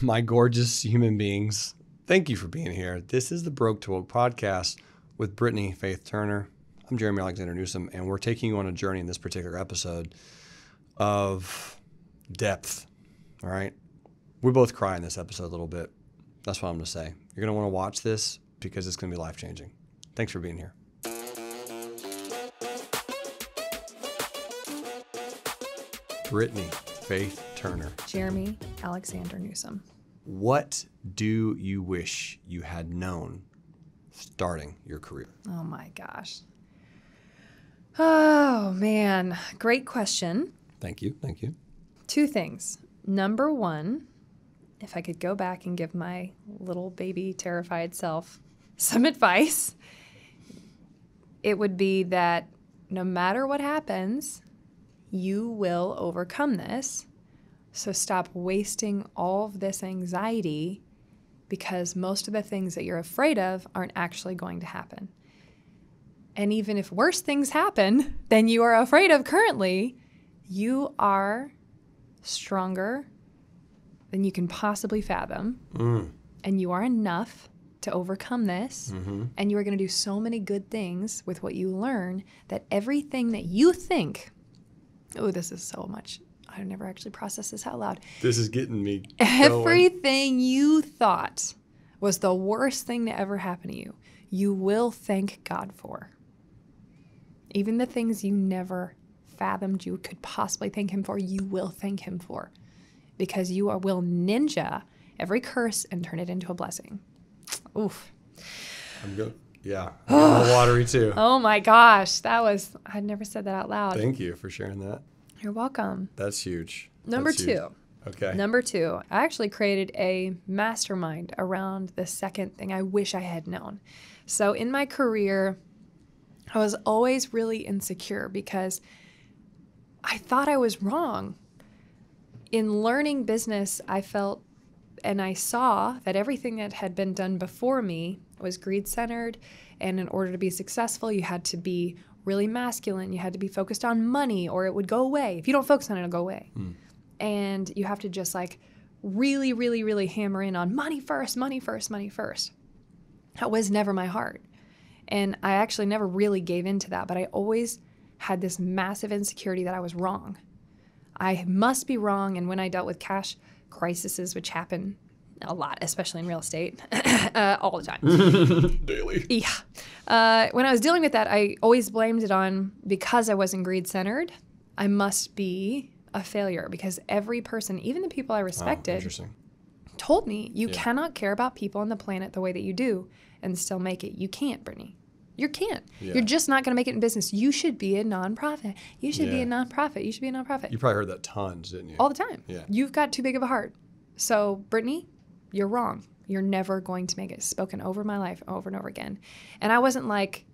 my gorgeous human beings, thank you for being here. This is the Broke to Woke podcast with Britnie Faith Turner. I'm Jerremy Alexander Newsom, and we're taking you on a journey in this particular episode of depth, all right? We both cry in this episode a little bit. That's what I'm going to say. You're going to want to watch this because it's going to be life-changing. Thanks for being here. Britnie Faith Turner. Jerremy Alexander Newsom. What do you wish you had known starting your career? Oh my gosh. Oh man, great question. Thank you. Thank you. Two things. Number one, if I could go back and give my little baby terrified self some advice, it would be that no matter what happens, you will overcome this. So stop wasting all of this anxiety because most of the things that you're afraid of aren't actually going to happen. And even if worse things happen than you are afraid of currently, you are stronger than you can possibly fathom. And you are enough to overcome this. And you are going to do so many good things with what you learn that everything that you think, oh, this is so much. I never actually processed this out loud. This is getting me going. Everything you thought was the worst thing to ever happen to you, you will thank God for. Even the things you never fathomed you could possibly thank him for, you will thank him for. Because you will ninja every curse and turn it into a blessing. Oof. I'm good. Yeah. I'm a little watery too. Oh my gosh. I'd never said that out loud. Thank you for sharing that. You're welcome. That's huge. Number That's huge. two. Okay. Number two, I actually created a mastermind around the second thing I wish I had known. So in my career, I was always really insecure because I thought I was wrong. In learning business, I felt and I saw that everything that had been done before me was greed-centered, and in order to be successful, you had to be really masculine. You had to be focused on money or it would go away. If you don't focus on it, it'll go away. And you have to just like really, really, really hammer in on money first, money first, money first. That was never my heart. And I actually never really gave into that, but I always had this massive insecurity that I was wrong. I must be wrong. And when I dealt with cash crises, which happen a lot, especially in real estate, all the time. Daily. Yeah. When I was dealing with that, I always blamed it on because I wasn't greed-centered, I must be a failure because every person, even the people I respected, told me, you cannot care about people on the planet the way that you do and still make it. You can't, Britnie. You can't. Yeah. You're just not going to make it in business. You should be a nonprofit. You should be a nonprofit. You should be a nonprofit. You probably heard that tons, didn't you? All the time. Yeah. You've got too big of a heart. So, Britnie, you're wrong. You're never going to make it. Spoken over my life over and over again. And I wasn't like,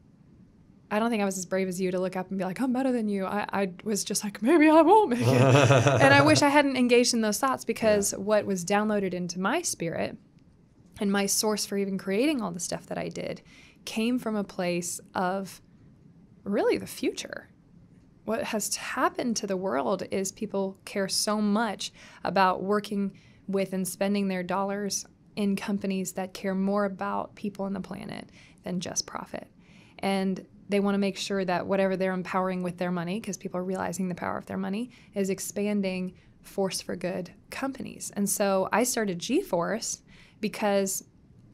I don't think I was as brave as you to look up and be like, I'm better than you. I was just like, maybe I won't make it. And I wish I hadn't engaged in those thoughts because what was downloaded into my spirit and my source for even creating all the stuff that I did came from a place of really the future. What has happened to the world is people care so much about working with and spending their dollars in companies that care more about people on the planet than just profit. And they want to make sure that whatever they're empowering with their money, because people are realizing the power of their money, is expanding force for good companies. And so I started G-Force because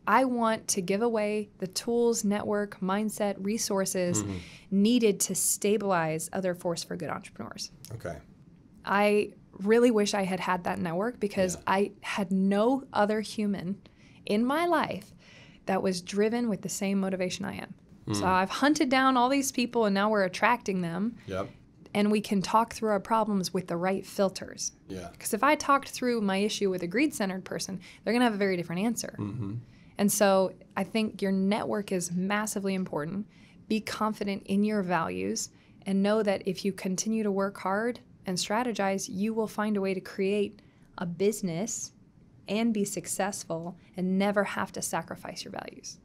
I want to give away the tools, network, mindset, resources needed to stabilize other force for good entrepreneurs. Okay. I really wish I had had that network because I had no other human in my life that was driven with the same motivation I am. So I've hunted down all these people and now we're attracting them. Yep. And we can talk through our problems with the right filters. Yeah. Because if I talked through my issue with a greed-centered person, they're going to have a very different answer. And so I think your network is massively important. Be confident in your values and know that if you continue to work hard and strategize, you will find a way to create a business and be successful and never have to sacrifice your values.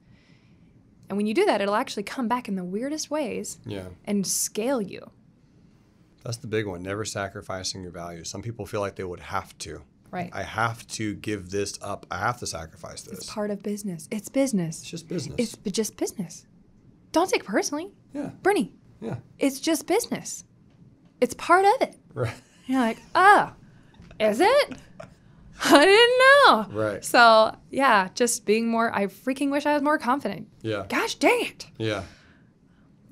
And when you do that, it'll actually come back in the weirdest ways and scale you. That's the big one, never sacrificing your values. Some people feel like they would have to. Right. I have to give this up. I have to sacrifice this. It's part of business. It's business. It's just business. It's just business. Don't take it personally. Yeah. Britnie, Yeah. it's just business. It's part of it. Right. You're like, oh, is it? I didn't know. Right. So, yeah, just being more, I freaking wish I was more confident. Yeah. Gosh dang it. Yeah.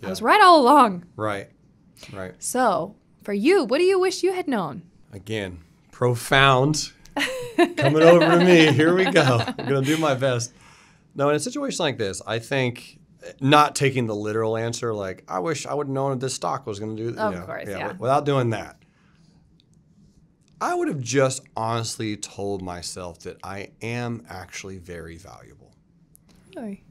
I was right all along. Right. Right. So, for you, what do you wish you had known? Again, profound. Coming over to me. Here we go. I'm going to do my best. No, in a situation like this, I think not taking the literal answer, like, I wish I would have known that this stock was going to do. Of course, yeah. Without doing that. I would have just honestly told myself that I am actually very valuable. Really?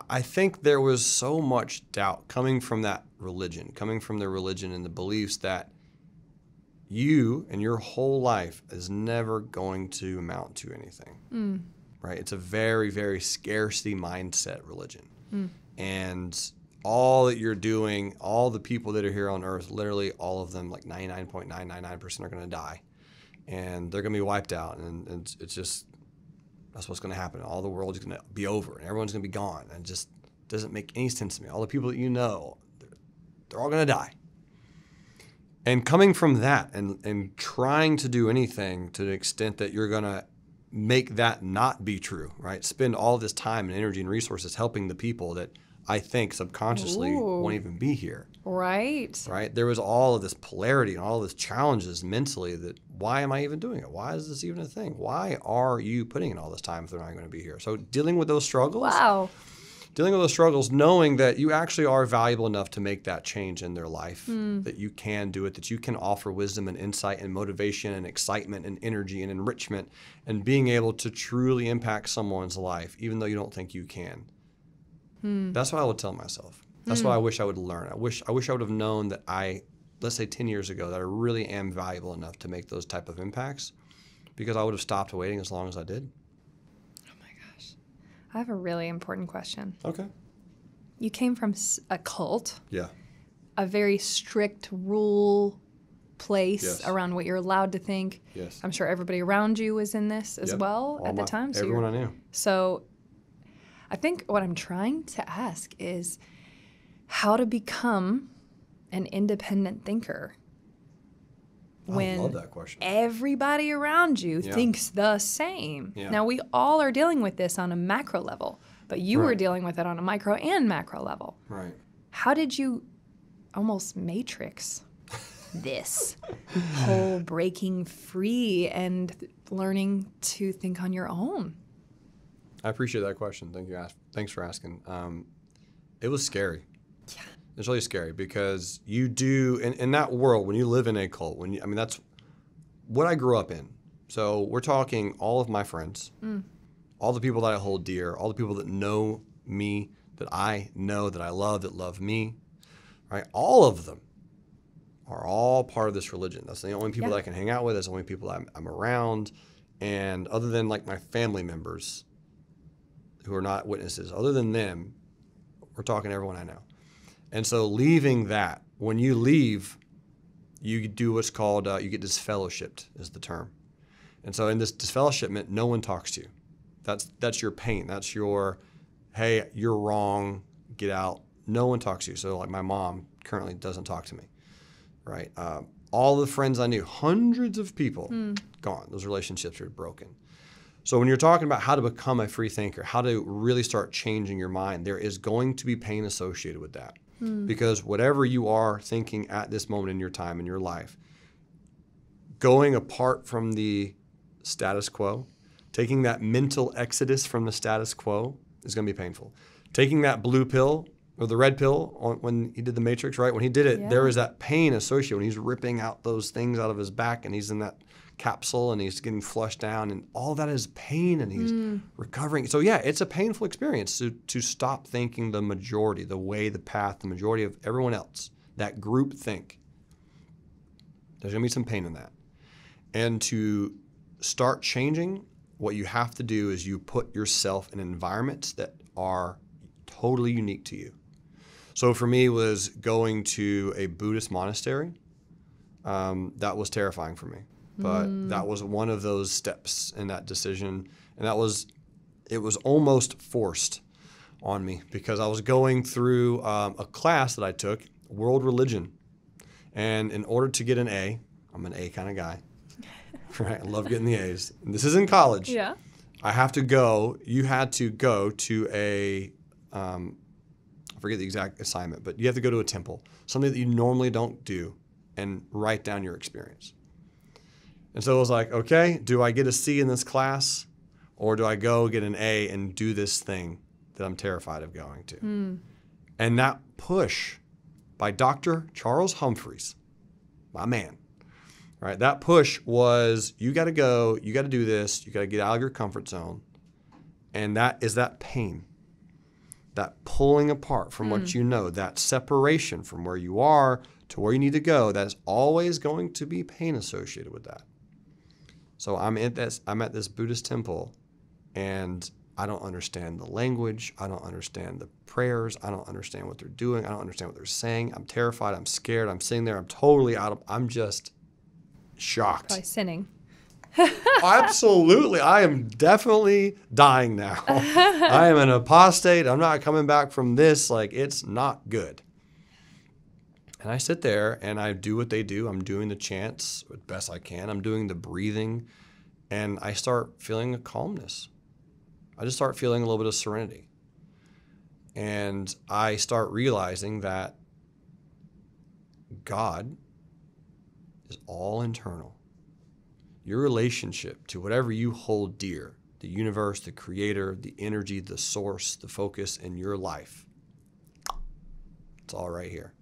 I think there was so much doubt coming from that religion, coming from the religion and the beliefs that you and your whole life is never going to amount to anything, right? It's a very, very scarcity mindset religion. And all that you're doing, all the people that are here on earth, literally all of them, like 99.999% are going to die. And they're going to be wiped out. And it's just, that's what's going to happen. All the world is going to be over and everyone's going to be gone. And it just doesn't make any sense to me. All the people that you know, they're all going to die. And coming from that and trying to do anything to the extent that you're going to make that not be true, right? Spend all this time and energy and resources helping the people that I think subconsciously won't even be here. Right. Right? There was all of this polarity and all of this challenges mentally that why am I even doing it? Why is this even a thing? Why are you putting in all this time if they're not going to be here? So dealing with those struggles. Wow. Dealing with those struggles, knowing that you actually are valuable enough to make that change in their life, that you can do it, that you can offer wisdom and insight and motivation and excitement and energy and enrichment and being able to truly impact someone's life, even though you don't think you can. That's what I would tell myself. That's what I wish I would learn. I wish I would have known that let's say 10 years ago, that I really am valuable enough to make those type of impacts, because I would have stopped waiting as long as I did. Oh my gosh. I have a really important question. Okay. You came from a cult. Yeah. A very strict rule place Yes. around what you're allowed to think. Yes. I'm sure everybody around you was in this as well at the time. So everyone I knew. So I think what I'm trying to ask is how to become an independent thinker when I love that question. everybody around you thinks the same. Yeah. Now, we all are dealing with this on a macro level, but you were Right. dealing with it on a micro and macro level. Right. How did you almost matrix this whole breaking free and learning to think on your own? I appreciate that question. Thanks for asking. It was scary. Yeah. It's really scary because you do in that world when you live in a cult. That's what I grew up in. So we're talking all of my friends, all the people that I hold dear, all the people that know me, that I know, that I love, that love me, right? All of them are all part of this religion. That's the only people that I can hang out with. That's the only people I'm around. And other than like my family members who are not witnesses, other than them, we're talking everyone I know. And so leaving that, when you leave, you do what's called, you get disfellowshipped is the term. And so in this disfellowshipment, no one talks to you. That's your pain. That's your, hey, you're wrong, get out. No one talks to you. So like my mom currently doesn't talk to me, right? All the friends I knew, hundreds of people, gone. Those relationships are broken. So when you're talking about how to become a free thinker, how to really start changing your mind, there is going to be pain associated with that. Because whatever you are thinking at this moment in your time, in your life, going apart from the status quo, taking that mental exodus from the status quo is going to be painful. Taking that blue pill or the red pill when he did the Matrix, right? When he did it, there was that pain associated when he's ripping out those things out of his back and he's in that capsule and he's getting flushed down and all that is pain and he's recovering. So yeah, it's a painful experience to stop thinking the majority, the way, the path, the majority of everyone else, that group think. There's going to be some pain in that. And to start changing, what you have to do is you put yourself in environments that are totally unique to you. So for me, it was going to a Buddhist monastery. That was terrifying for me. but that was one of those steps in that decision. And it was almost forced on me because I was going through a class that I took, world religion. And in order to get an A, I'm an A kind of guy, right? I love getting the A's. And this is in college. Yeah. You had to go to I forget the exact assignment, but you have to go to a temple, something that you normally don't do, and write down your experience. And so it was like, okay, do I get a C in this class, or do I go get an A and do this thing that I'm terrified of going to? And that push by Dr. Charles Humphreys, my man, right? That push was, you got to go, you got to do this, you got to get out of your comfort zone. And that is that pain, that pulling apart from what you know, that separation from where you are to where you need to go. That is always going to be pain associated with that. So I'm at this Buddhist temple, and I don't understand the language. I don't understand the prayers. I don't understand what they're doing. I don't understand what they're saying. I'm terrified. I'm scared. I'm sitting there. I'm just shocked. Probably sinning. Absolutely. I am definitely dying now. I am an apostate. I'm not coming back from this. Like, it's not good. And I sit there and I do what they do. I'm doing the chants as best I can. I'm doing the breathing, and I start feeling a calmness. I just start feeling a little bit of serenity. And I start realizing that God is all internal. Your relationship to whatever you hold dear, the universe, the creator, the energy, the source, the focus in your life, it's all right here.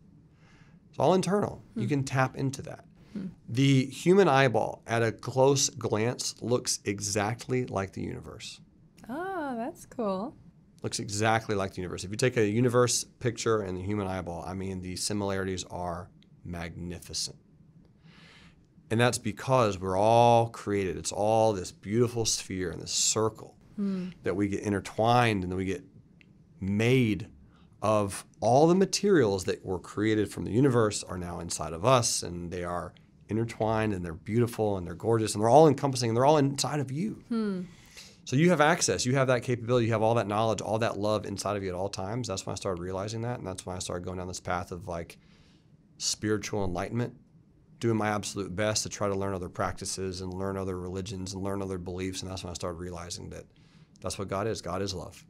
It's all internal. You can tap into that. The human eyeball at a close glance looks exactly like the universe. Oh, that's cool. Looks exactly like the universe. If you take a universe picture and the human eyeball, the similarities are magnificent. And that's because we're all created. It's all this beautiful sphere and this circle that we get intertwined, and then we get made of all the materials that were created from the universe are now inside of us, and they are intertwined, and they're beautiful, and they're gorgeous, and they're all encompassing, and they're all inside of you. So you have access. You have that capability. You have all that knowledge, all that love inside of you at all times. That's when I started realizing that, and that's when I started going down this path of like spiritual enlightenment, doing my absolute best to try to learn other practices and learn other religions and learn other beliefs. And that's when I started realizing that that's what God is. God is love.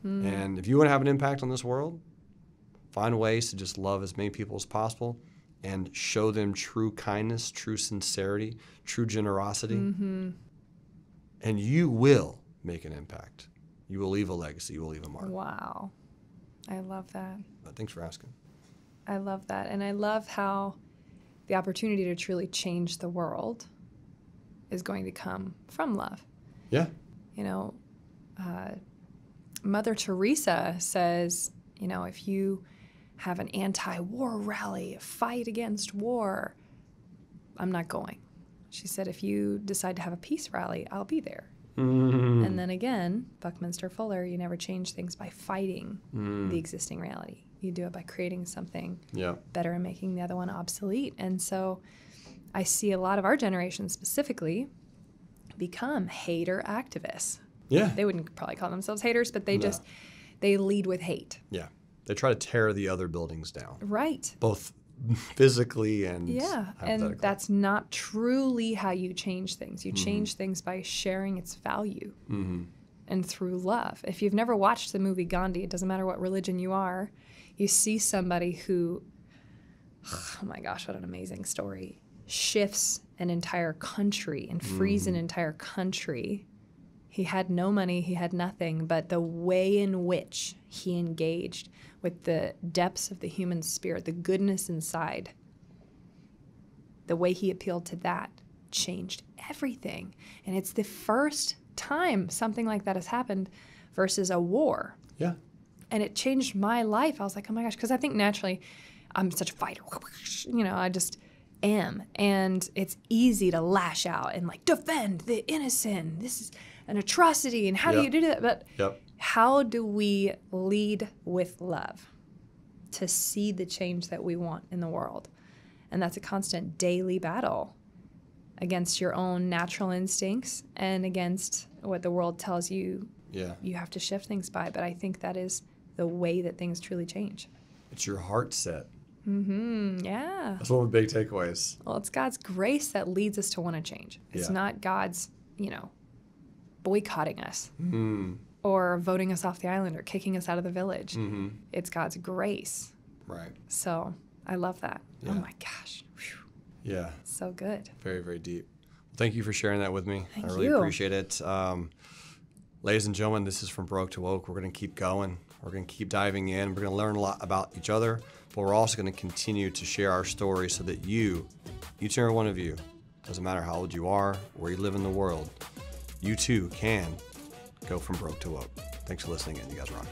And if you want to have an impact on this world, find ways to just love as many people as possible and show them true kindness, true sincerity, true generosity. And you will make an impact. You will leave a legacy. You will leave a mark. Wow. I love that. But thanks for asking. I love that. And I love how the opportunity to truly change the world is going to come from love. Yeah. You know, Mother Teresa says, you know, if you have an anti-war rally, a fight against war, I'm not going. She said, if you decide to have a peace rally, I'll be there. And then again, Buckminster Fuller, you never change things by fighting the existing reality. You do it by creating something better and making the other one obsolete. And so I see a lot of our generation specifically become hater activists. Yeah. They wouldn't probably call themselves haters, but they lead with hate. Yeah. They try to tear the other buildings down. Right. Both physically and and that's not truly how you change things. You change things by sharing its value and through love. If you've never watched the movie Gandhi, it doesn't matter what religion you are, you see somebody who, oh my gosh, what an amazing story, shifts an entire country and frees an entire country. He had no money, he had nothing, but the way in which he engaged with the depths of the human spirit, the goodness inside, the way he appealed to that changed everything. And it's the first time something like that has happened versus a war. Yeah. And it changed my life. I was like, oh my gosh, because I think naturally I'm such a fighter. You know, I just am. And it's easy to lash out and like defend the innocent. This is an atrocity. And how do you do that? But how do we lead with love to see the change that we want in the world? And that's a constant daily battle. against your own natural instincts and against what the world tells you you have to shift things by. But I think that is the way that things truly change. It's your heart set. Yeah. That's one of the big takeaways. Well, it's God's grace that leads us to want to change. It's not God's, boycotting us or voting us off the island or kicking us out of the village. It's God's grace. Right. So I love that. Yeah. Oh my gosh. Whew. Yeah. So good. Very, very deep. Thank you for sharing that with me. Thank I really you. appreciate it. Ladies and gentlemen, this is From Broke to Woke. We're going to keep going. We're going to keep diving in. We're going to learn a lot about each other, but we're also going to continue to share our stories so that you, each and every one of you, doesn't matter how old you are, where you live in the world, you too can go from broke to woke. Thanks for listening in. You guys rock.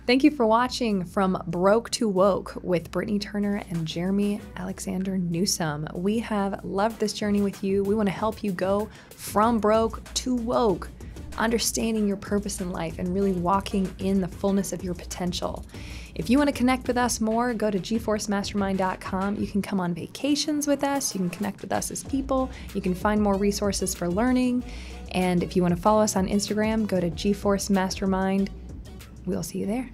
Thank you for watching From Broke to Woke with Britnie Turner and Jerremy Alexander Newsome. We have loved this journey with you. We want to help you go from broke to woke, understanding your purpose in life and really walking in the fullness of your potential. If you want to connect with us more, go to gforcemastermind.com. You can come on vacations with us. You can connect with us as people. You can find more resources for learning. And if you want to follow us on Instagram, go to gforcemastermind. We'll see you there.